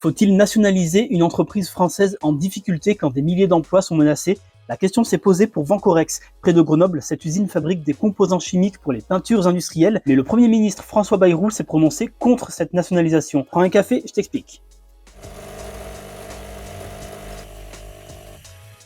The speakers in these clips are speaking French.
Faut-il nationaliser une entreprise française en difficulté quand des milliers d'emplois sont menacés? La question s'est posée pour Vencorex. Près de Grenoble, cette usine fabrique des composants chimiques pour les peintures industrielles, mais le Premier ministre François Bayrou s'est prononcé contre cette nationalisation. Prends un café, je t'explique.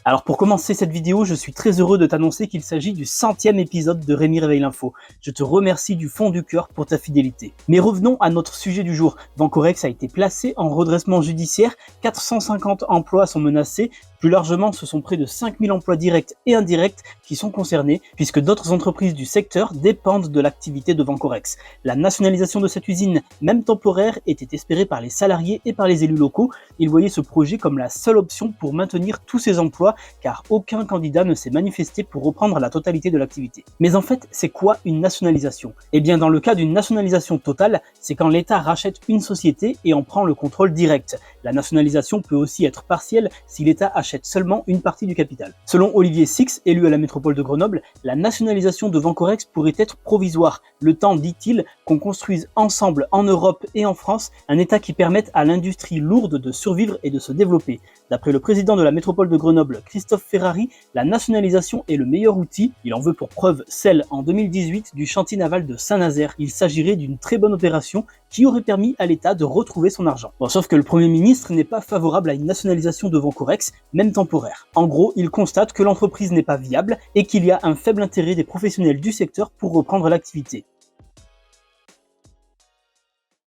Alors pour commencer cette vidéo, je suis très heureux de t'annoncer qu'il s'agit du 100e épisode de Rémi Réveille l'Info. Je te remercie du fond du cœur pour ta fidélité. Mais revenons à notre sujet du jour. Vencorex a été placé en redressement judiciaire, 450 emplois sont menacés, plus largement ce sont près de 5000 emplois directs et indirects qui sont concernés, puisque d'autres entreprises du secteur dépendent de l'activité de Vencorex. La nationalisation de cette usine, même temporaire, était espérée par les salariés et par les élus locaux. Ils voyaient ce projet comme la seule option pour maintenir tous ces emplois, car aucun candidat ne s'est manifesté pour reprendre la totalité de l'activité. Mais en fait, c'est quoi une nationalisation? Eh bien, dans le cas d'une nationalisation totale, c'est quand l'État rachète une société et en prend le contrôle direct. La nationalisation peut aussi être partielle si l'État achète seulement une partie du capital. Selon Olivier Six, élu à la métropole de Grenoble, la nationalisation de Vencorex pourrait être provisoire. Le temps, dit-il, qu'on construise ensemble en Europe et en France un État qui permette à l'industrie lourde de survivre et de se développer. D'après le président de la métropole de Grenoble, Christophe Ferrari, la nationalisation est le meilleur outil. Il en veut pour preuve celle en 2018 du chantier naval de Saint-Nazaire. Il s'agirait d'une très bonne opération qui aurait permis à l'État de retrouver son argent. Bon, sauf que le Premier ministre n'est pas favorable à une nationalisation de Vencorex, même temporaire. En gros, il constate que l'entreprise n'est pas viable et qu'il y a un faible intérêt des professionnels du secteur pour reprendre l'activité.